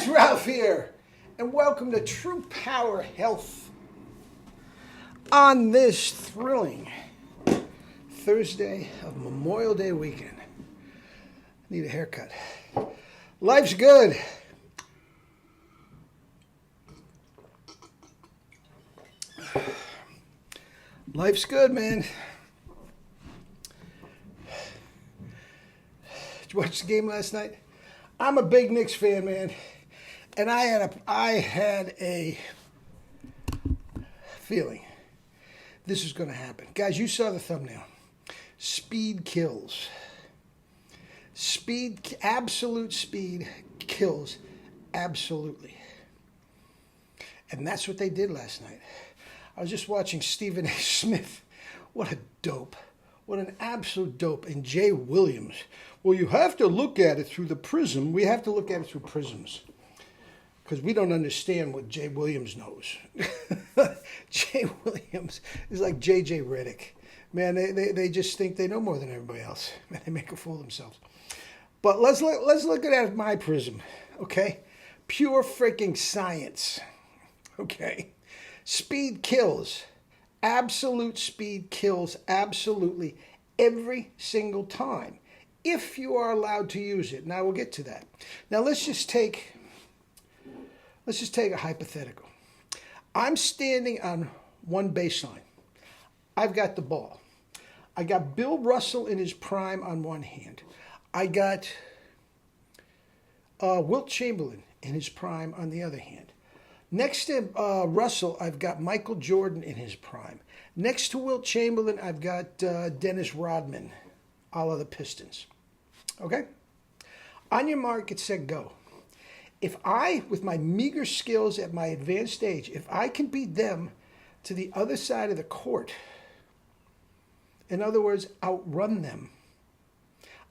guys, Ralph here, and welcome to True Power Health on this thrilling Thursday of Memorial Day weekend. Need a haircut. Life's good. Life's good, man. Did you watch the game last night? I'm a big Knicks fan, man, and I had a feeling this was going to happen. Guys, you saw the thumbnail. Speed kills. Absolute speed kills absolutely. And that's what they did last night. I was just watching Stephen A. Smith. What a dope. What an absolute dope. And Jay Williams. Well, you have to look at it through the prism. We have to look at it through prisms. Because we don't understand what Jay Williams knows. Jay Williams is like J.J. Redick. Man, they just think they know more than everybody else. Man, they make a fool of themselves. But let's look at it at my prism, okay? Pure freaking science, okay? Speed kills. Absolute speed kills absolutely every single time if you are allowed to use it. Now we'll get to that. Now let's just take a hypothetical. I'm standing on one baseline. I've got the ball. I got Bill Russell in his prime on one hand. I got Wilt Chamberlain in his prime on the other hand. Next to Russell, I've got Michael Jordan in his prime. Next to Wilt Chamberlain, I've got Dennis Rodman, a la the Pistons. Okay? On your mark, get set, go. If I, with my meager skills at my advanced age, if I can beat them to the other side of the court, in other words, outrun them,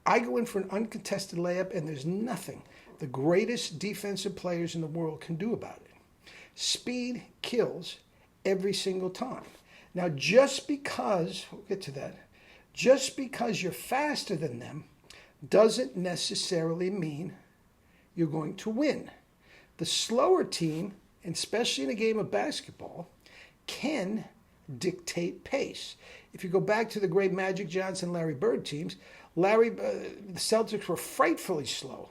I go in for an uncontested layup, and there's nothing the greatest defensive players in the world can do about it. Speed kills every single time. Now, just because, we'll get to that, just because you're faster than them doesn't necessarily mean you're going to win. The slower team, and especially in a game of basketball, can dictate pace. If you go back to the great Magic Johnson, Larry Bird teams, the Celtics were frightfully slow.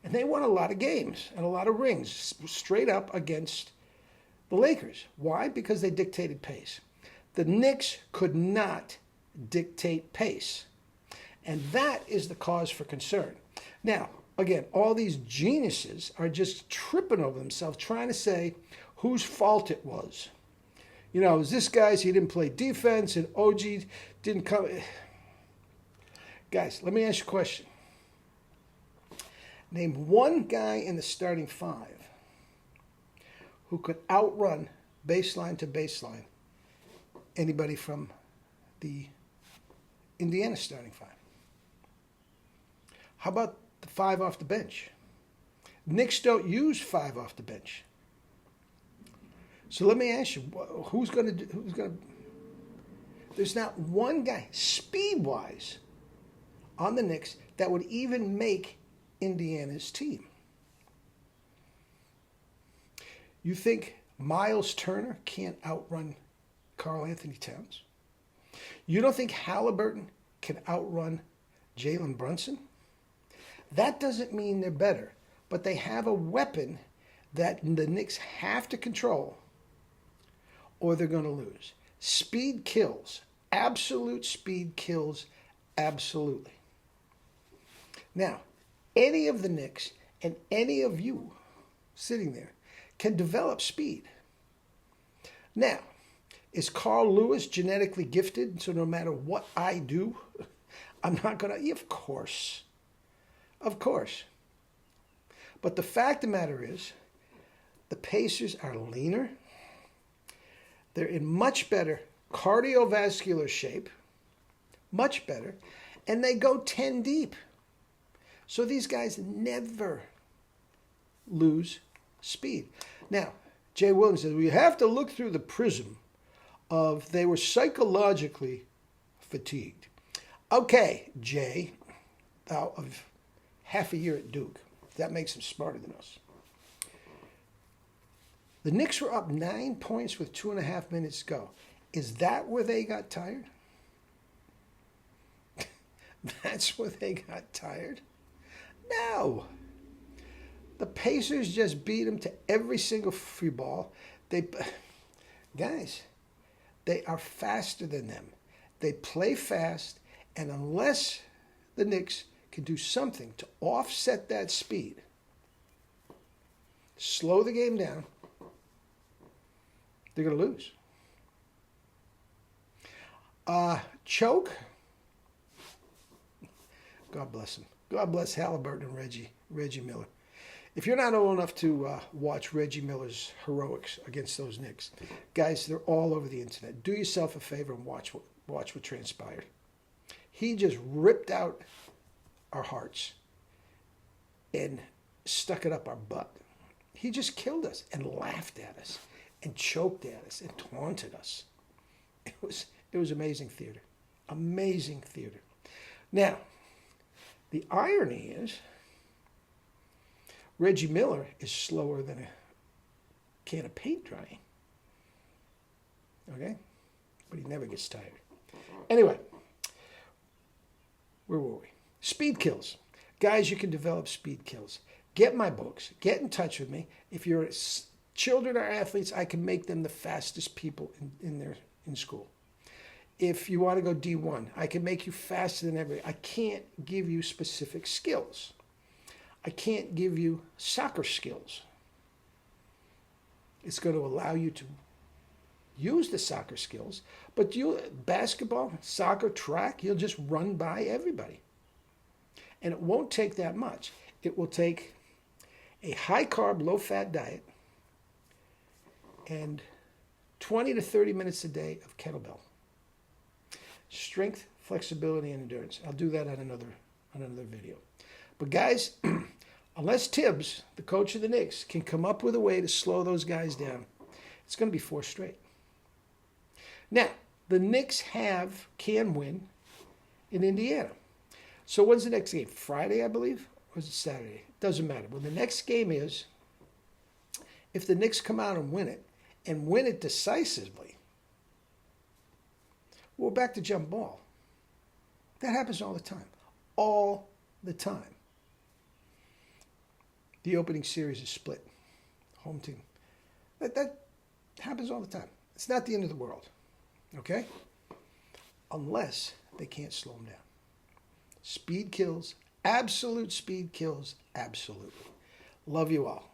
And they won a lot of games and a lot of rings straight up against the Lakers. Why? Because they dictated pace. The Knicks could not dictate pace. And that is the cause for concern. Now, again, all these geniuses are just tripping over themselves trying to say whose fault it was. You know, it was this guy's, he didn't play defense, and OG didn't come. Guys, let me ask you a question. Name one guy in the starting five who could outrun baseline to baseline anybody from the Indiana starting five. How about the five off the bench? Knicks don't use five off the bench. So let me ask you, who's going to? There's not one guy, speed-wise, on the Knicks that would even make Indiana's team. You think Miles Turner can't outrun Karl Anthony Towns? You don't think Halliburton can outrun Jalen Brunson? That doesn't mean they're better, but they have a weapon that the Knicks have to control or they're going to lose. Speed kills. Absolute speed kills absolutely. Now, any of the Knicks and any of you sitting there can develop speed. Now, is Carl Lewis genetically gifted, so no matter what I do, I'm not going to? Of course. Of course. But the fact of the matter is, the Pacers are leaner. They're in much better cardiovascular shape, much better, and they go 10 deep. So these guys never lose speed. Now, Jay Williams says, we have to look through the prism of they were psychologically fatigued. Okay, Jay, of half a year at Duke, that makes him smarter than us. The Knicks were up 9 points with 2.5 minutes to go. Is that where they got tired? That's where they got tired? No. The Pacers just beat them to every single free ball. Guys, they are faster than them. They play fast, and unless the Knicks can do something to offset that speed, slow the game down, they're going to lose. Choke. God bless him. God bless Halliburton and Reggie Miller. If you're not old enough to watch Reggie Miller's heroics against those Knicks, guys, they're all over the internet. Do yourself a favor and watch what transpired. He just ripped out our hearts and stuck it up our butt. He just killed us and laughed at us and choked at us and taunted us. It was amazing theater. Amazing theater. Now, the irony is, Reggie Miller is slower than a can of paint drying. Okay? But he never gets tired. Anyway, where were we? Speed kills. Guys, you can develop speed kills. Get my books. Get in touch with me. If your children are athletes, I can make them the fastest people in school. If you want to go D1, I can make you faster than everybody. I can't give you specific skills. I can't give you soccer skills. It's going to allow you to use the soccer skills, but basketball, soccer, track, you'll just run by everybody. And it won't take that much. It will take a high-carb, low-fat diet and 20 to 30 minutes a day of kettlebell. Strength, flexibility, and endurance. I'll do that on another video. But guys, unless Tibbs, the coach of the Knicks, can come up with a way to slow those guys down, it's going to be 4 straight. Now, the Knicks can win in Indiana. So when's the next game? Friday, I believe? Or is it Saturday? Doesn't matter. When the next game is, if the Knicks come out and win it decisively, we're back to jump ball. That happens all the time. All the time. The opening series is split. Home team. That happens all the time. It's not the end of the world. Okay? Unless they can't slow them down. Speed kills. Absolute speed kills. Absolutely. Love you all.